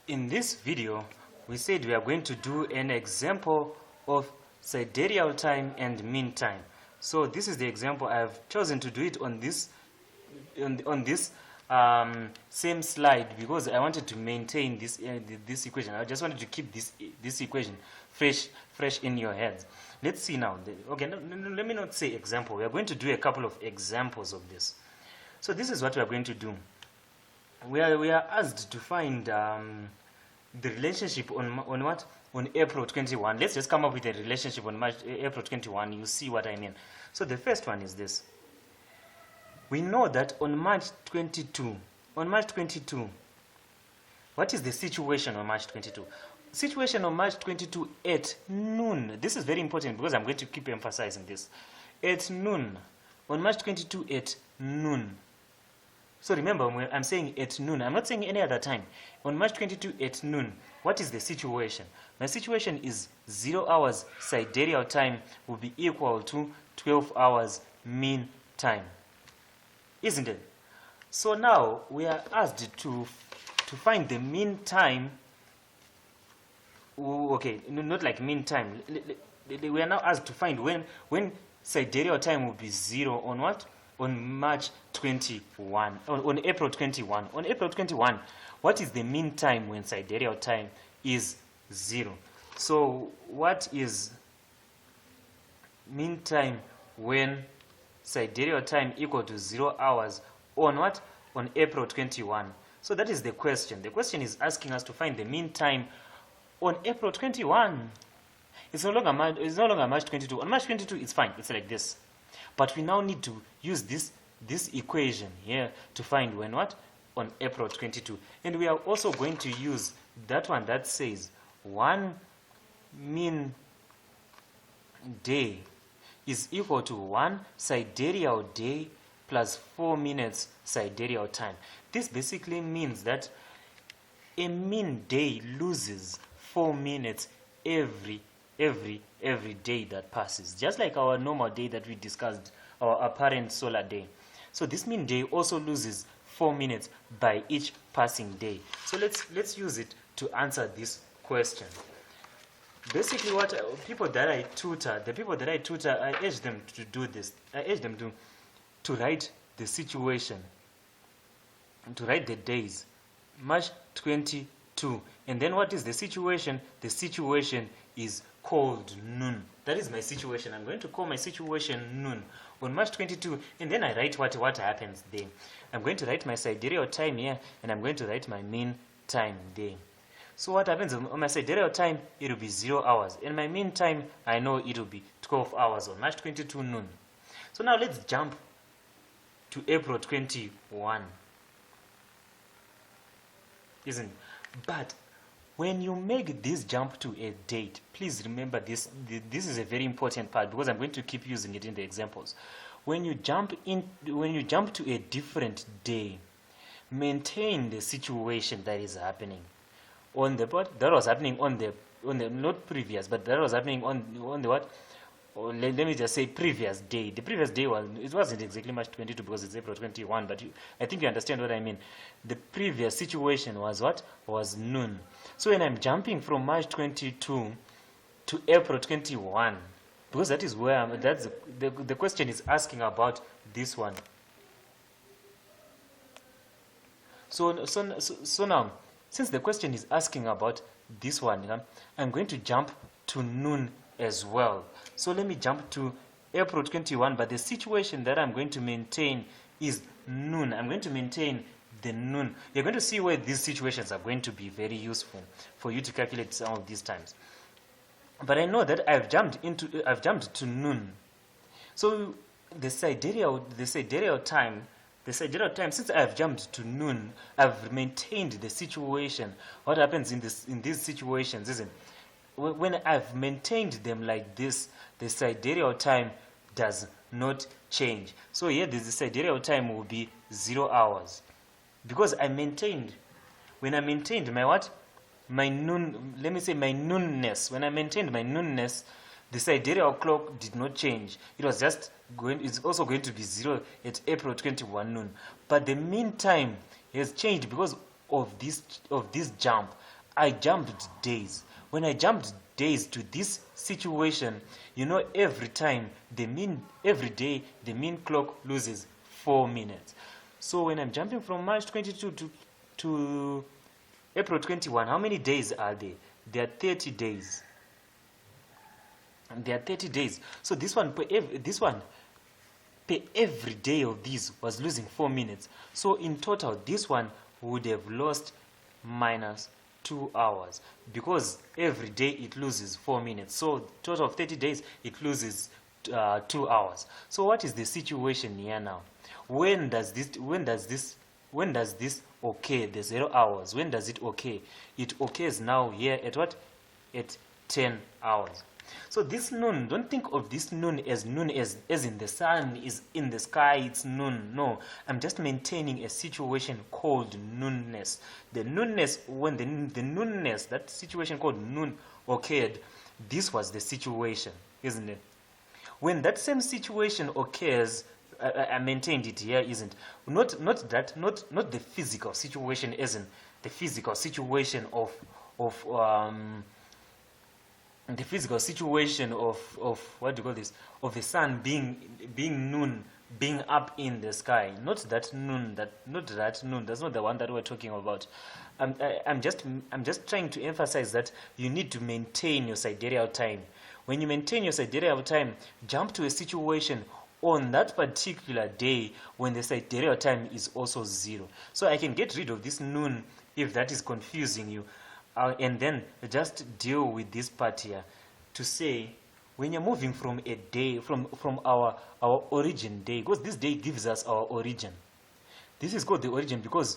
In this video, we said we are going to do an example of sidereal time and mean time. So this is the example. I have chosen to do it on this same slide because I wanted to maintain this equation. I just wanted to keep this equation fresh in your heads. Let's see now. Okay, let me not say example. We are going to do a couple of examples of this. So this is what we are going to do. We are asked to find the relationship on what? On April 21. Let's just come up with a relationship on April 21. You see what I mean. So the first one is this. We know that on March 22, what is the situation on March 22? Situation on March 22 at noon. This is very important because I'm going to keep emphasizing this. At noon. On March 22 at noon. So remember, I'm saying at noon. I'm not saying any other time. On March 22 at noon, what is the situation? My situation is 0 hours sidereal time will be equal to 12 hours mean time. Isn't it? So now we are asked to find the mean time. Okay, not like mean time. We are now asked to find when sidereal time will be 0 on what? On March 21, on April 21. On April 21, what is the mean time when sidereal time is 0? So what is mean time when sidereal time equal to 0 hours on what? On April 21. So that is the question. The question is asking us to find the mean time on April 21. It's no longer March 22. On March 22, it's fine. It's like this. But we now need to use this equation here to find when what? On April 22. And we are also going to use that one that says 1 mean day is equal to 1 sidereal day plus 4 minutes sidereal time. This basically means that a mean day loses 4 minutes every day that passes, just like our normal day that we discussed, our apparent solar day. So this mean day also loses 4 minutes by each passing day. So let's use it to answer this question. Basically, what people that I tutor, I urge them to do this. I urge them to write the situation, to write the days, March 22, and then what is the situation? The situation is called noon. That is my situation. I'm going to call my situation noon on March 22, and then I write what happens there. I'm going to write my sidereal time here, and I'm going to write my mean time there. So what happens on my sidereal time? It will be 0 hours. And my mean time, I know it will be 12 hours on March 22 noon. So now let's jump to April 21. Isn't it? But when you make this jump to a date, please remember this. This is a very important part because I'm going to keep using it in the examples. When you jump to a different day, maintain the situation that is happening on the what that was happening on the not previous, but that was happening on the what? Or let me just say previous day. The previous day wasn't exactly March 22 because it's April 21, but I think you understand what I mean. The previous situation was what? Was noon. So when I'm jumping from March 22 to April 21, because that is where the question is asking about this one. So now, since the question is asking about this one, I'm going to jump to noon as well. So let me jump to April 21, but the situation that I'm going to maintain is noon. I'm going to maintain the noon. You're going to see where these situations are going to be very useful for you to calculate some of these times. But I know that I've jumped to noon. So the sidereal time, since I've jumped to noon, I've maintained the situation. What happens in these situations, isn't it? When I've maintained them like this, the sidereal time does not change. So here the sidereal time will be 0 hours. Because when I maintained my what? My noon, let me say my noonness. When I maintained my noonness, the sidereal clock did not change. It was just it's also going to be 0 at April 21 noon. But the mean time has changed because of this jump. I jumped days. When I jumped days to this situation, every day the mean clock loses 4 minutes. So when I'm jumping from March 22 to April 21, how many days are there? There are 30 days. And there are 30 days. So this one per every day of these was losing 4 minutes. So in total, this one would have lost minus 2 hours, because every day it loses 4 minutes. So total of 30 days, it loses 2 hours. So what is the situation here now? When does this occur? The 0 hours, when does it occur? It occurs now here at what? At 10 hours. So this noon, don't think of this noon as in the sun is in the sky, it's noon. No, I'm just maintaining a situation called noonness. The noonness, when the noonness, that situation called noon occurred, this was the situation, isn't it? When that same situation occurs, I maintained it here, isn't? Not the physical situation, isn't the physical situation of the physical situation of what do you call this, of the sun being noon, being up in the sky. Not that noon, that's not the one that we're talking about. I'm just trying to emphasize that you need to maintain your sidereal time. When you maintain your sidereal time, jump to a situation on that particular day when the sidereal time is also 0. So I can get rid of this noon if that is confusing you. And then just deal with this part here to say, when you're moving from a day, from our origin day, because this day gives us our origin. This is called the origin because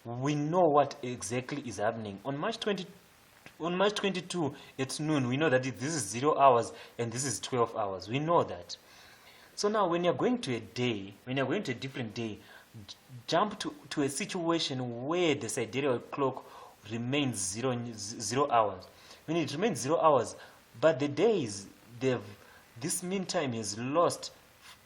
we know what exactly is happening. On March 22 at noon, we know that this is 0 hours and this is 12 hours. We know that. So now when you're going to a day, when you're going to a different day, jump to a situation where the sidereal clock remains 0 hours. When it remains 0 hours, but the days, this mean time is lost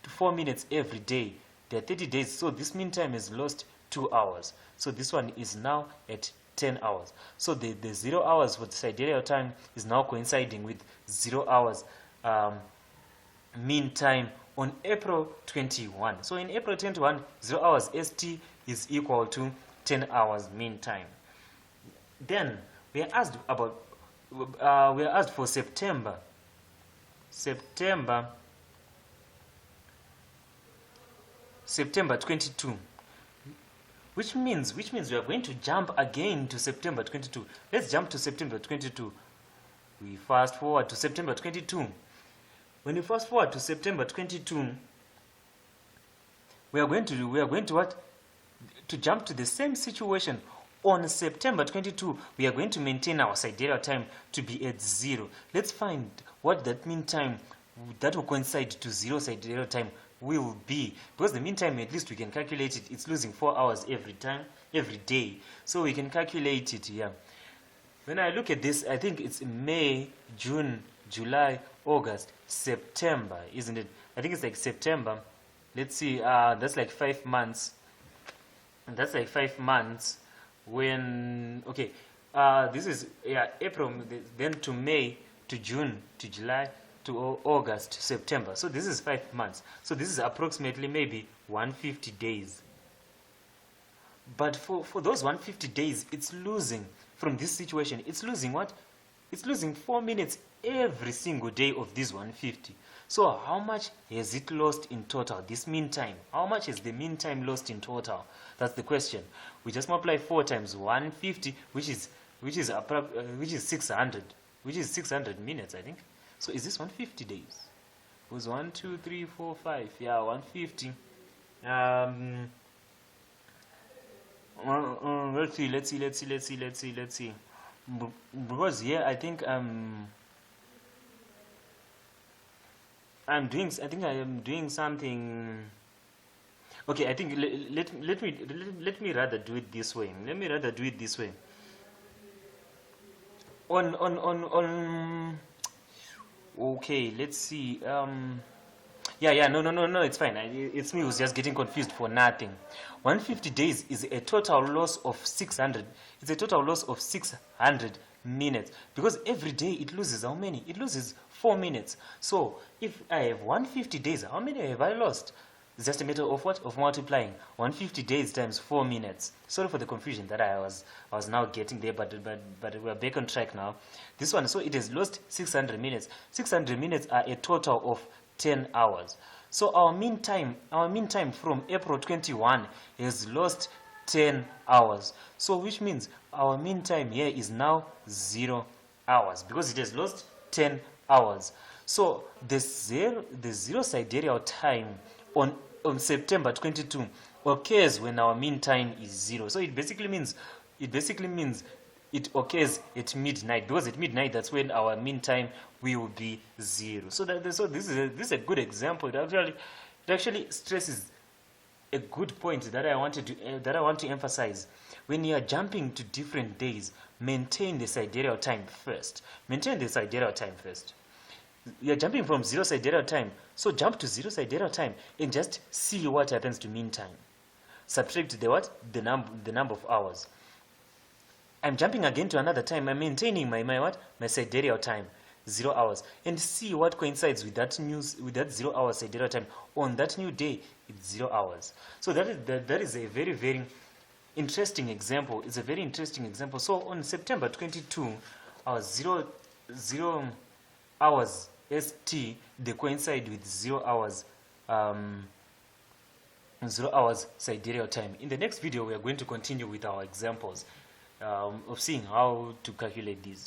4 minutes every day. There are 30 days, so this mean time is lost 2 hours. So this one is now at 10 hours. So the 0 hours for the sidereal time is now coinciding with 0 hours mean time on April 21. So in April 21, 0 hours ST is equal to 10 hours mean time. Then we are asked for September 22, which means we are going to jump again to September 22. Let's jump to September 22. We fast forward to September 22. When you fast forward to September 22, we are going to what? To jump to the same situation. On September 22, we are going to maintain our sidereal time to be at 0. Let's find what that mean time that will coincide to 0 sidereal time will be. Because the mean time, at least we can calculate it. It's losing 4 hours every day. So we can calculate it here. When I look at this, I think it's May, June, July, August, September, isn't it? I think it's like September. Let's see, that's like 5 months. And that's like 5 months. When this is April, then to May, to June, to July, to August, September. So this is 5 months. So this is approximately maybe 150 days. But for those 150 days, it's losing from this situation. It's losing what? It's losing 4 minutes every single day of this 150. So how much has it lost in total, this mean time? How much has the mean time lost in total? That's the question. We just multiply 4 times 150, which is 600, which is 600 minutes, I think. So is this 150 days? It was 1, 2, 3, 4, 5. Yeah, 150. Let's see. Because here I think I am doing something. Okay, I think let me rather do it this way. Okay, let's see. Yeah, no, it's fine. It's me who's just getting confused for nothing. 150 days is a total loss of 600. It's a total loss of 600 minutes, because every day it loses how many? It loses 4 minutes. So if I have 150 days, how many have I lost? It's just a matter of what? Of multiplying 150 days times 4 minutes. Sorry for the confusion that I was now getting there, but we're back on track now. This one, so it has lost 600 minutes. 600 minutes are a total of 10 hours. So our mean time from April 21 has lost 10 hours. So which means our mean time here is now 0 hours, because it has lost 10 hours. So the zero sidereal time on September 22 occurs when our mean time is 0. So it basically means it occurs at midnight, because at midnight that's when our mean time will be 0. So this is a good example. It actually stresses a good point that I want to emphasize. When you are jumping to different days, maintain the sidereal time first. You're jumping from 0 sidereal time, so jump to 0 sidereal time and just see what happens to mean time. Subtract the number of hours. I'm jumping again to another time. I'm maintaining my sidereal time, 0 hours, and see what coincides with that 0 hour sidereal time. On that new day, it's 0 hours. So that is a very, very interesting example. It's a very interesting example. So on September 22, our 0 hours ST, they coincide with 0 hours 0 hours sidereal time. In the next video, we are going to continue with our examples of seeing how to calculate these.